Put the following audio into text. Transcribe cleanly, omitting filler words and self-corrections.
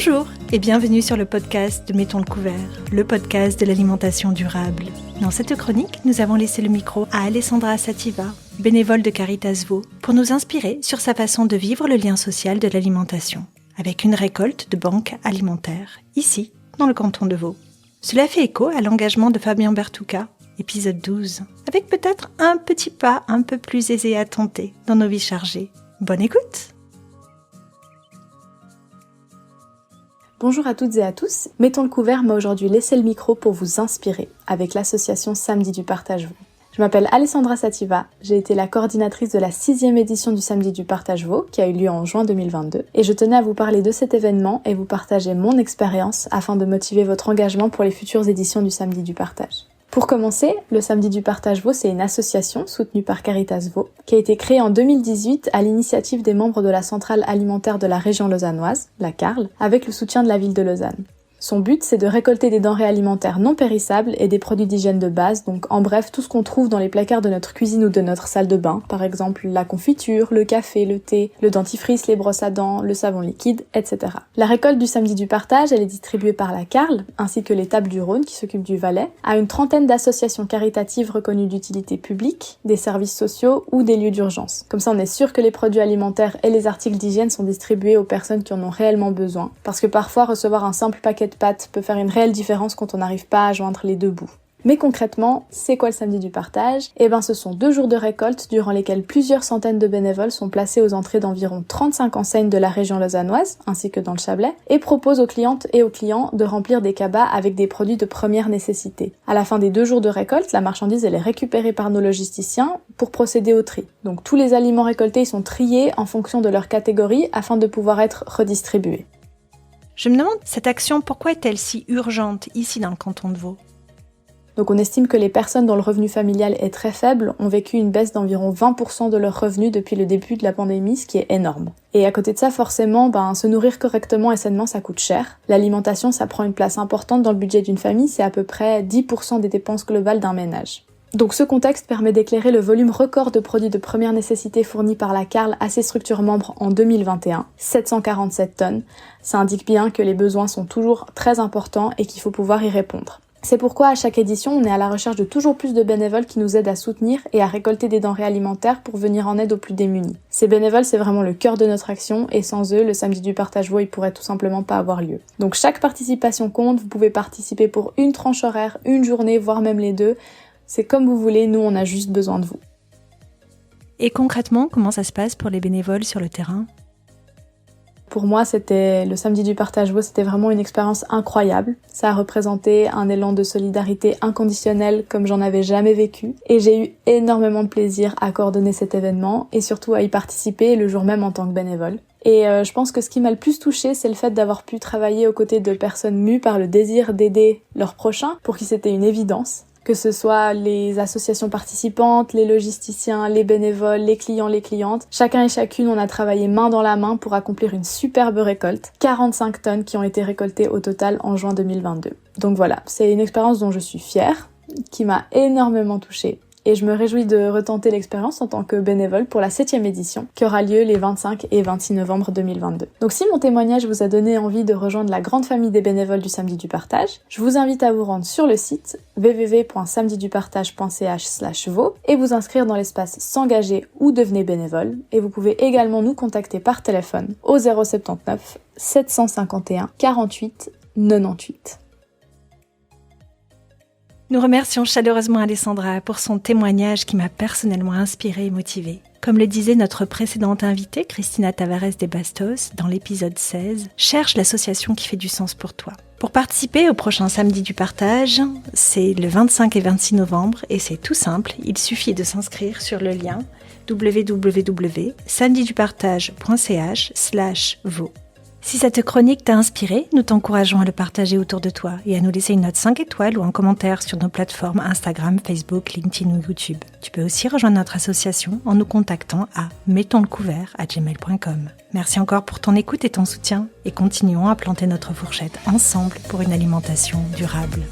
Bonjour et bienvenue sur le podcast de Mettons le couvert, le podcast de l'alimentation durable. Dans cette chronique, nous avons laissé le micro à Alessandra Sativa, bénévole de Caritas Vaud, pour nous inspirer sur sa façon de vivre le lien social de l'alimentation, avec une récolte de banques alimentaires, ici, dans le canton de Vaud. Cela fait écho à l'engagement de Fabien Bertouka, épisode 12, avec peut-être un petit pas un peu plus aisé à tenter dans nos vies chargées. Bonne écoute! Bonjour à toutes et à tous, Mettons le couvert m'a aujourd'hui laissé le micro pour vous inspirer avec l'association Samedi du Partage Vaud. Je m'appelle Alessandra Sativa, j'ai été la coordinatrice de la 6e édition du Samedi du Partage Vaud qui a eu lieu en juin 2022 et je tenais à vous parler de cet événement et vous partager mon expérience afin de motiver votre engagement pour les futures éditions du Samedi du Partage. Pour commencer, le Samedi du Partage Vaud, c'est une association soutenue par Caritas Vaud qui a été créée en 2018 à l'initiative des membres de la centrale alimentaire de la région lausannoise, la CARL, avec le soutien de la ville de Lausanne. Son but, c'est de récolter des denrées alimentaires non périssables et des produits d'hygiène de base, donc en bref, tout ce qu'on trouve dans les placards de notre cuisine ou de notre salle de bain, par exemple la confiture, le café, le thé, le dentifrice, les brosses à dents, le savon liquide, etc. La récolte du Samedi du Partage, elle est distribuée par la CARL, ainsi que les Tables du Rhône, qui s'occupent du Valais, à une trentaine d'associations caritatives reconnues d'utilité publique, des services sociaux ou des lieux d'urgence. Comme ça, on est sûr que les produits alimentaires et les articles d'hygiène sont distribués aux personnes qui en ont réellement besoin, parce que parfois, recevoir un simple paquet de pâtes peut faire une réelle différence quand on n'arrive pas à joindre les deux bouts. Mais concrètement, c'est quoi le Samedi du Partage ? Ce sont 2 jours de récolte durant lesquels plusieurs centaines de bénévoles sont placés aux entrées d'environ 35 enseignes de la région lausannoise, ainsi que dans le Chablais, et proposent aux clientes et aux clients de remplir des cabas avec des produits de première nécessité. À la fin des 2 jours de récolte, la marchandise elle est récupérée par nos logisticiens pour procéder au tri. Donc tous les aliments récoltés sont triés en fonction de leur catégorie afin de pouvoir être redistribués. Je me demande, cette action, pourquoi est-elle si urgente ici dans le canton de Vaud ? Donc on estime que les personnes dont le revenu familial est très faible ont vécu une baisse d'environ 20% de leurs revenus depuis le début de la pandémie, ce qui est énorme. Et à côté de ça, forcément, se nourrir correctement et sainement, ça coûte cher. L'alimentation, ça prend une place importante dans le budget d'une famille, c'est à peu près 10% des dépenses globales d'un ménage. Donc ce contexte permet d'éclairer le volume record de produits de première nécessité fournis par la CARL à ses structures membres en 2021, 747 tonnes. Ça indique bien que les besoins sont toujours très importants et qu'il faut pouvoir y répondre. C'est pourquoi à chaque édition, on est à la recherche de toujours plus de bénévoles qui nous aident à soutenir et à récolter des denrées alimentaires pour venir en aide aux plus démunis. Ces bénévoles, c'est vraiment le cœur de notre action et sans eux, le Samedi du Partage Vaud, il pourrait tout simplement pas avoir lieu. Donc chaque participation compte, vous pouvez participer pour une tranche horaire, une journée, voire même les 2. C'est comme vous voulez, nous on a juste besoin de vous. Et concrètement, comment ça se passe pour les bénévoles sur le terrain ? Pour moi, le Samedi du Partage Vaud, c'était vraiment une expérience incroyable. Ça a représenté un élan de solidarité inconditionnel comme j'en avais jamais vécu. Et j'ai eu énormément de plaisir à coordonner cet événement et surtout à y participer le jour même en tant que bénévole. Et je pense que ce qui m'a le plus touchée, c'est le fait d'avoir pu travailler aux côtés de personnes mues par le désir d'aider leurs prochains, pour qui c'était une évidence. Que ce soit les associations participantes, les logisticiens, les bénévoles, les clients, les clientes. Chacun et chacune, on a travaillé main dans la main pour accomplir une superbe récolte. 45 tonnes qui ont été récoltées au total en juin 2022. Donc voilà, c'est une expérience dont je suis fière, qui m'a énormément touchée. Et je me réjouis de retenter l'expérience en tant que bénévole pour la 7e édition, qui aura lieu les 25 et 26 novembre 2022. Donc si mon témoignage vous a donné envie de rejoindre la grande famille des bénévoles du Samedi du Partage, je vous invite à vous rendre sur le site www.samedidupartage.ch/vaud et vous inscrire dans l'espace s'engager ou devenez bénévole. Et vous pouvez également nous contacter par téléphone au 079 751 48 98. Nous remercions chaleureusement Alessandra pour son témoignage qui m'a personnellement inspirée et motivée. Comme le disait notre précédente invitée, Christina Tavares de Bastos, dans l'épisode 16, cherche l'association qui fait du sens pour toi. Pour participer au prochain Samedi du Partage, c'est le 25 et 26 novembre et c'est tout simple, il suffit de s'inscrire sur le lien www.samedidupartage.ch/vaud. Si cette chronique t'a inspiré, nous t'encourageons à le partager autour de toi et à nous laisser une note 5 étoiles ou un commentaire sur nos plateformes Instagram, Facebook, LinkedIn ou YouTube. Tu peux aussi rejoindre notre association en nous contactant à mettonlecouvert@gmail.com. Merci encore pour ton écoute et ton soutien et continuons à planter notre fourchette ensemble pour une alimentation durable.